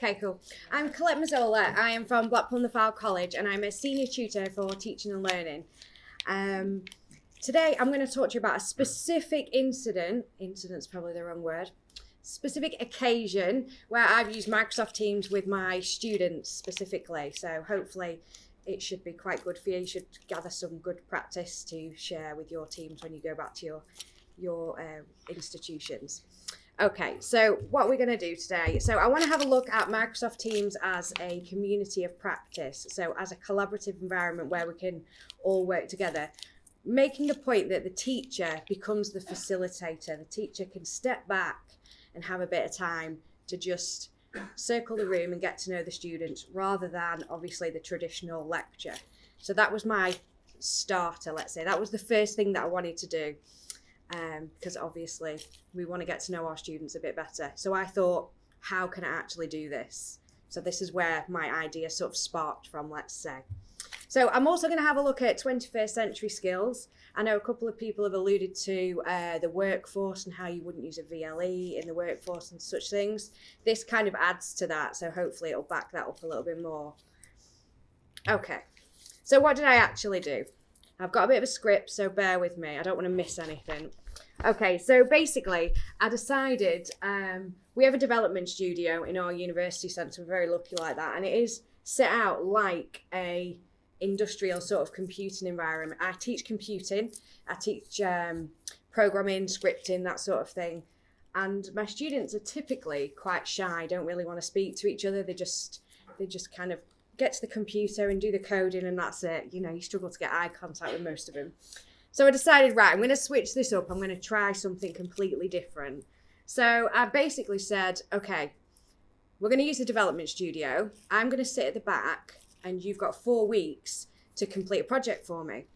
Okay, cool. I'm Colette Mazzola. I am from Blackpool College and I'm a senior tutor for teaching and learning. Today I'm going to talk to you about a specific incident's probably the wrong word, specific occasion where I've used Microsoft Teams with my students specifically. So hopefully it should be quite good for you. You should gather some good practice to share with your teams when you go back to your institutions. Okay, so what we're going to do today, so I want to have a look at Microsoft Teams as a community of practice, so as a collaborative environment where we can all work together, making the point that the teacher becomes the facilitator. The teacher can step back and have a bit of time to just circle the room and get to know the students rather than obviously the traditional lecture. So that was my starter, let's say. That was the first thing that I wanted to do. Because obviously we want to get to know our students a bit better. So I thought, how can I actually do this? So this is where my idea sort of sparked from, let's say. So I'm also going to have a look at 21st century skills. I know a couple of people have alluded to the workforce and how you wouldn't use a VLE in the workforce and such things. This kind of adds to that, so hopefully it'll back that up a little bit more. Okay, so what did I actually do? I've got a bit of a script, so bear with me. I don't want to miss anything. Okay, so basically, I decided we have a development studio in our university centre. We're very lucky like that. And it is set out like a industrial sort of computing environment. I teach computing. I teach programming, scripting, that sort of thing. And my students are typically quite shy, don't really want to speak to each other. They just kind of get to the computer and do the coding and that's it. You know, you struggle to get eye contact with most of them. So I decided, right, I'm going to switch this up. I'm going to try something completely different. So I basically said, okay, we're going to use the development studio. I'm going to sit at the back and you've got 4 weeks to complete a project for me.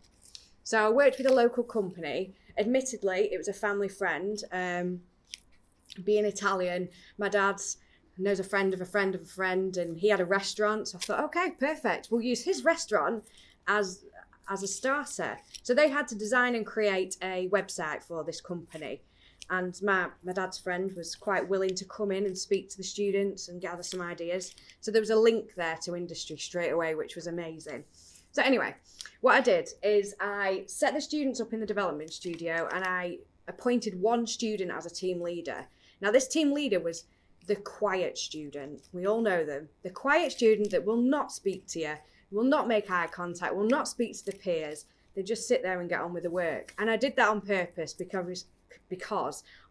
So I worked with a local company. Admittedly, it was a family friend. Being Italian, my dad's knows a friend of a friend of a friend, and he had a restaurant. So I thought, okay, perfect. We'll use his restaurant as a starter. So they had to design and create a website for this company. And my dad's friend was quite willing to come in and speak to the students and gather some ideas. So there was a link there to industry straight away, which was amazing. So anyway, what I did is I set the students up in the development studio and I appointed one student as a team leader. Now this team leader was the quiet student. We all know them. The quiet student that will not speak to you, will not make eye contact, will not speak to the peers. They just sit there and get on with the work. And I did that on purpose because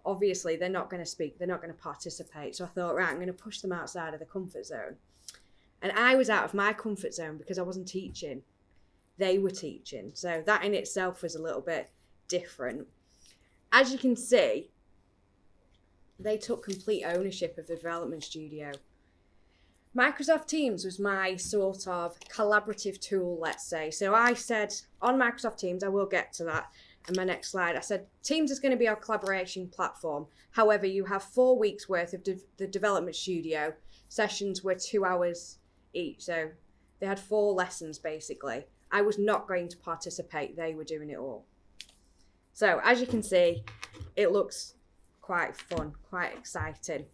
obviously they're not going to speak, they're not going to participate. So I thought, right, I'm going to push them outside of the comfort zone. And I was out of my comfort zone because I wasn't teaching. They were teaching. So that in itself was a little bit different. As you can see, they took complete ownership of the development studio. Microsoft Teams was my sort of collaborative tool, let's say. So I said on Microsoft Teams, I will get to that in my next slide, I said Teams is going to be our collaboration platform. However, you have 4 weeks worth of the development studio. Sessions were 2 hours each. So they had 4 lessons basically. I was not going to participate. They were doing it all. So as you can see, it looks quite fun, quite exciting.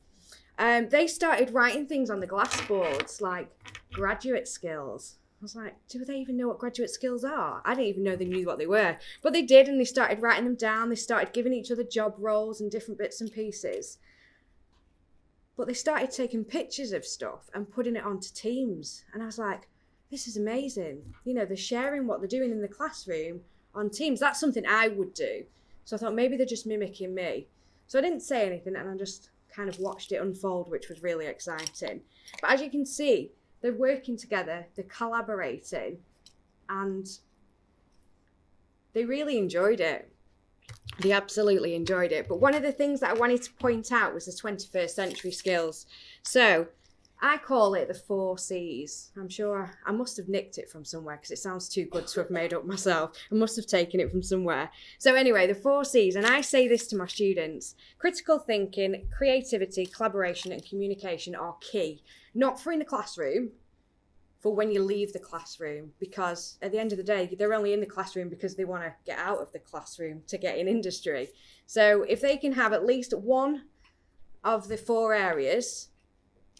They started writing things on the glass boards like graduate skills. I was like, do they even know what graduate skills are? I didn't even know they knew what they were. But they did, and they started writing them down. They started giving each other job roles and different bits and pieces. But they started taking pictures of stuff and putting it onto Teams. And I was like, this is amazing. You know, they're sharing what they're doing in the classroom on Teams. That's something I would do. So I thought maybe they're just mimicking me. So I didn't say anything and I just kind of watched it unfold, which was really exciting. But as you can see, they're working together, they're collaborating, and they really enjoyed it. They absolutely enjoyed it. But one of the things that I wanted to point out was the 21st century skills. So I call it the 4 C's. I'm sure I must have nicked it from somewhere because it sounds too good to have made up myself. I must have taken it from somewhere. So anyway, the 4 C's, and I say this to my students: critical thinking, creativity, collaboration, and communication are key. Not for in the classroom, for when you leave the classroom, because at the end of the day, they're only in the classroom because they want to get out of the classroom to get in industry. So if they can have at least one of the 4 areas,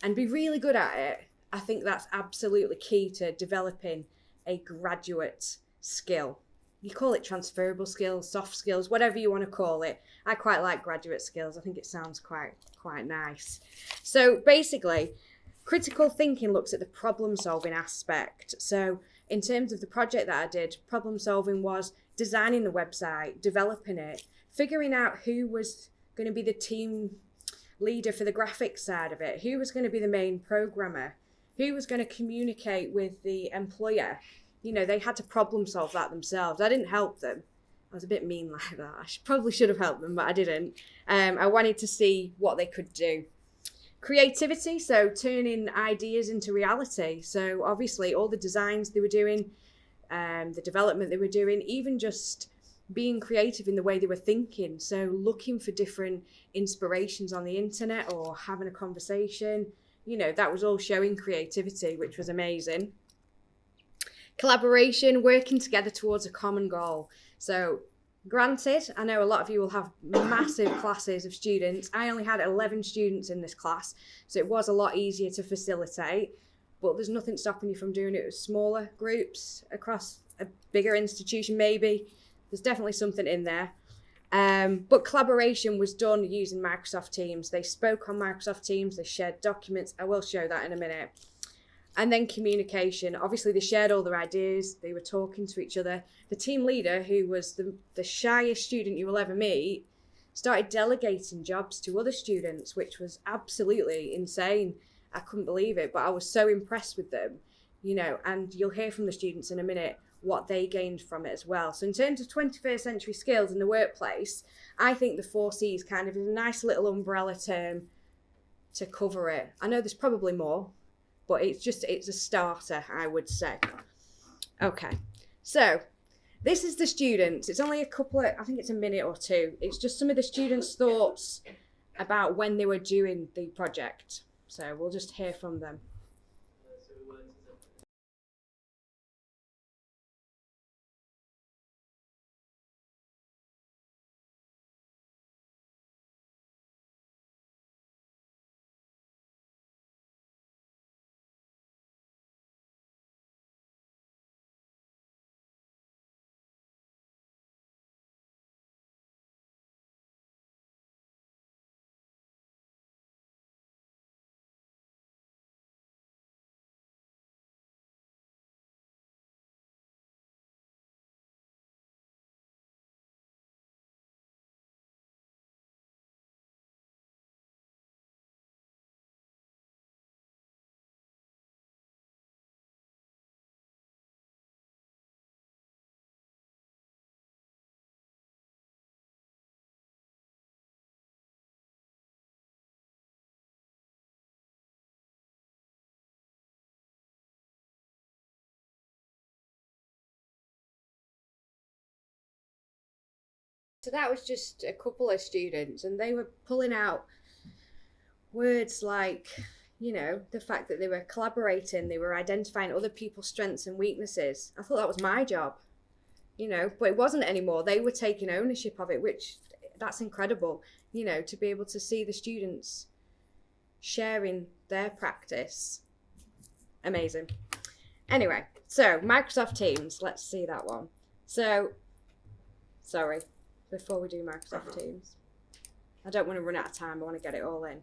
and be really good at it, I think that's absolutely key to developing a graduate skill. You call it transferable skills, soft skills, whatever you want to call it. I quite like graduate skills. I think it sounds quite nice. So basically, critical thinking looks at the problem solving aspect. So in terms of the project that I did, problem solving was designing the website, developing it, figuring out who was going to be the team leader for the graphics side of it, who was going to be the main programmer, who was going to communicate with the employer. You know, they had to problem solve that themselves. I didn't help them. I was a bit mean like that. I probably should have helped them, but I didn't. I wanted to see what they could do. Creativity, so turning ideas into reality. So obviously all the designs they were doing, the development they were doing, even just being creative in the way they were thinking. So looking for different inspirations on the internet or having a conversation, you know, that was all showing creativity, which was amazing. Collaboration, working together towards a common goal. So granted, I know a lot of you will have massive classes of students. I only had 11 students in this class, so it was a lot easier to facilitate, but there's nothing stopping you from doing it with smaller groups across a bigger institution maybe. There's definitely something in there. But collaboration was done using Microsoft Teams. They spoke on Microsoft Teams, they shared documents. I will show that in a minute. And then communication. Obviously, they shared all their ideas. They were talking to each other. The team leader, who was the shyest student you will ever meet, started delegating jobs to other students, which was absolutely insane. I couldn't believe it, but I was so impressed with them, you know, and you'll hear from the students in a minute what they gained from it as well. So in terms of 21st century skills in the workplace, I think the 4Cs kind of is a nice little umbrella term to cover it. I know there's probably more, but it's a starter, I would say. Okay, so this is the students. It's only I think it's a minute or two. It's just some of the students' thoughts about when they were doing the project. So we'll just hear from them. So that was just a couple of students, and they were pulling out words like, you know, the fact that they were collaborating, they were identifying other people's strengths and weaknesses. I thought that was my job, you know, but it wasn't anymore. They were taking ownership of it, which that's incredible, you know, to be able to see the students sharing their practice. Amazing. Anyway, so Microsoft Teams, let's see that one. So, sorry, before we do Microsoft Teams, I don't want to run out of time, I want to get it all in.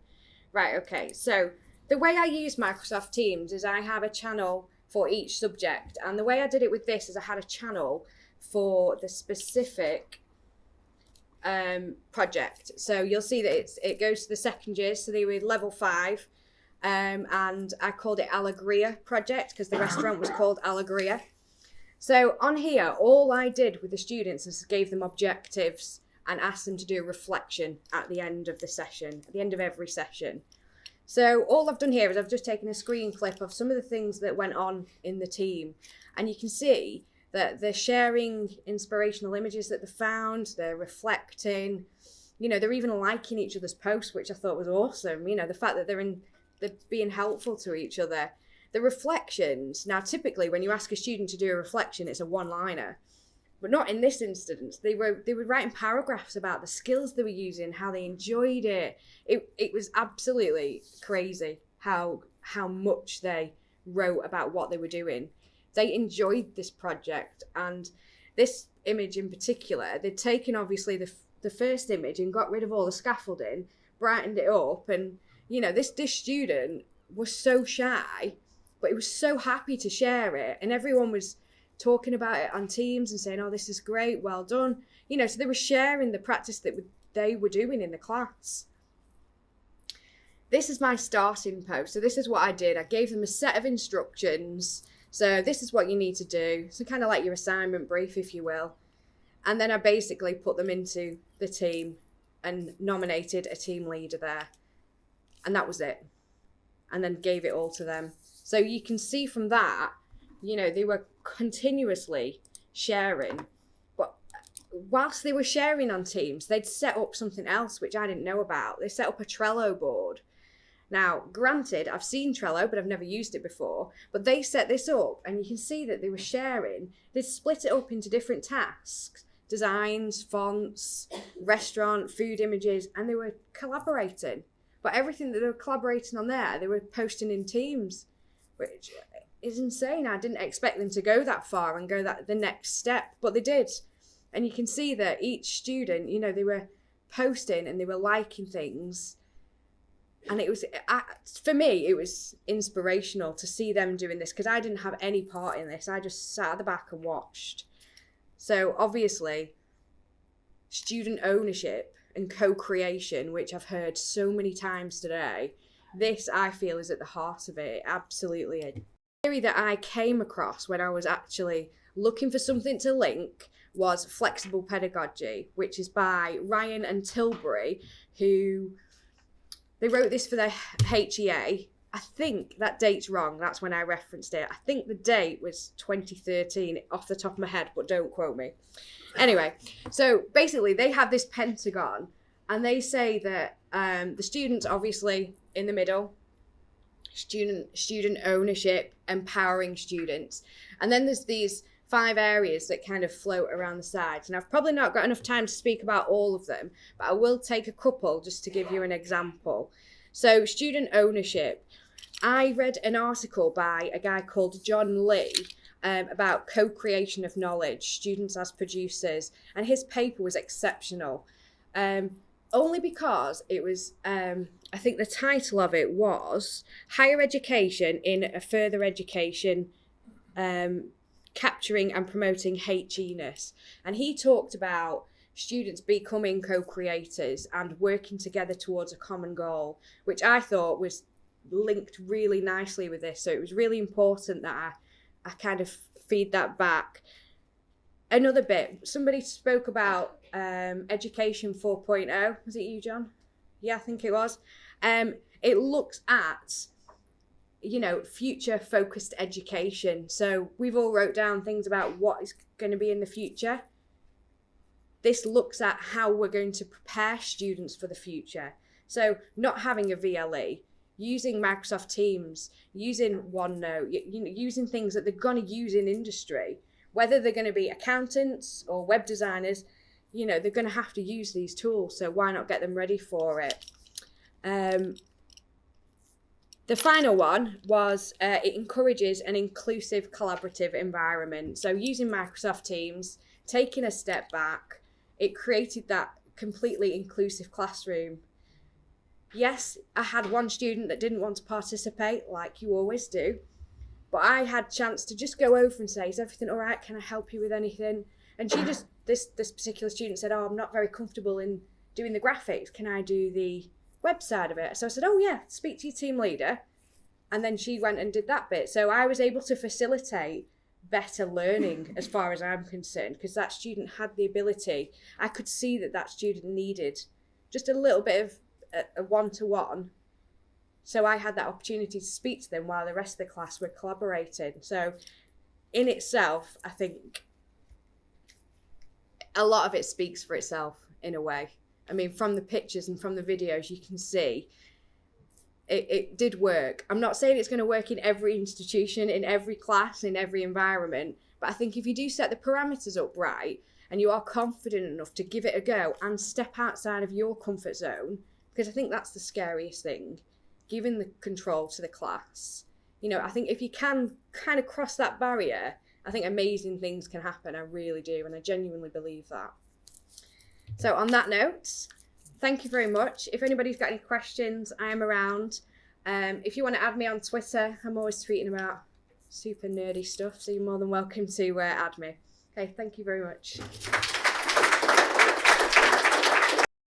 Right, okay, so the way I use Microsoft Teams is I have a channel for each subject, and the way I did it with this is I had a channel for the specific project. So you'll see that it goes to the second years, so they were level 5, and I called it Alegria Project because the restaurant was called Alegria. So on here, all I did with the students is gave them objectives and asked them to do a reflection at the end of the session, at the end of every session. So all I've done here is I've just taken a screen clip of some of the things that went on in the team, and you can see that they're sharing inspirational images that they found, they're reflecting, you know, they're even liking each other's posts, which I thought was awesome. You know, the fact that they're being helpful to each other. The reflections, now typically when you ask a student to do a reflection, it's a one-liner, but not in this instance. They were writing paragraphs about the skills they were using, how they enjoyed it. It was absolutely crazy how much they wrote about what they were doing. They enjoyed this project, and this image in particular, they'd taken obviously the first image and got rid of all the scaffolding, brightened it up, and this student was so shy, but he was so happy to share it, and everyone was talking about it on Teams and saying, oh, this is great, well done. So they were sharing the practice that they were doing in the class. This is my starting post. So this is what I did. I gave them a set of instructions. So this is what you need to do. So kind of like your assignment brief, if you will. And then I basically put them into the team and nominated a team leader there. And that was it. And then gave it all to them. So you can see from that, they were continuously sharing. But whilst they were sharing on Teams, they'd set up something else which I didn't know about. They set up a Trello board. Now, granted, I've seen Trello, but I've never used it before. But they set this up, and you can see that they were sharing. They split it up into different tasks, designs, fonts, restaurant, food images, and they were collaborating. But everything that they were collaborating on there, they were posting in Teams, which is insane. I didn't expect them to go that far and go the next step, but they did. And you can see that each student, they were posting and they were liking things. And it was, for me, it was inspirational to see them doing this, because I didn't have any part in this. I just sat at the back and watched. So obviously, student ownership and co-creation, which I've heard so many times today, this I feel is at the heart of it. Absolutely. A theory that I came across when I was actually looking for something to link was flexible pedagogy, which is by Ryan and Tilbury, who they wrote this for the HEA. I think that date's wrong. That's when I referenced it. I think the date was 2013 off the top of my head, but don't quote me. Anyway, so basically they have this pentagon, and they say that the students obviously in the middle, student ownership, empowering students. And then there's these 5 areas that kind of float around the sides. And I've probably not got enough time to speak about all of them, but I will take a couple just to give you an example. So student ownership. I read an article by a guy called John Lee about co-creation of knowledge, students as producers, and his paper was exceptional. Only because it was, I think the title of it was Higher Education in a Further Education, Capturing and Promoting HE-ness. And he talked about students becoming co-creators and working together towards a common goal, which I thought was linked really nicely with this. So it was really important that I kind of feed that back. Another bit, somebody spoke about Education 4.0. Was it you, John? Yeah, I think it was. It looks at, future focused education. So we've all wrote down things about what is going to be in the future. This looks at how we're going to prepare students for the future. So not having a VLE, using Microsoft Teams, using OneNote, using things that they're going to use in industry, whether they're going to be accountants or web designers, they're going to have to use these tools. So why not get them ready for it? The final one was it encourages an inclusive collaborative environment. So using Microsoft Teams, taking a step back, it created that completely inclusive classroom. Yes, I had one student that didn't want to participate, like you always do, but I had a chance to just go over and say, is everything all right? Can I help you with anything? And she just, this particular student said, oh, I'm not very comfortable in doing the graphics. Can I do the website of it? So I said, oh yeah, speak to your team leader. And then she went and did that bit. So I was able to facilitate better learning as far as I'm concerned, because that student had the ability. I could see that student needed just a little bit of a one-to-one. So I had that opportunity to speak to them while the rest of the class were collaborating. So in itself, I think a lot of it speaks for itself in a way. I mean, from the pictures and from the videos, you can see it did work. I'm not saying it's going to work in every institution, in every class, in every environment, but I think if you do set the parameters up right and you are confident enough to give it a go and step outside of your comfort zone, because I think that's the scariest thing. giving the control to the class. You know, I think if you can kind of cross that barrier, I think amazing things can happen. I really do, and I genuinely believe that. So on that note, thank you very much. If anybody's got any questions, I am around. If you want to add me on Twitter, I'm always tweeting about super nerdy stuff, so you're more than welcome to add me. Okay, thank you very much.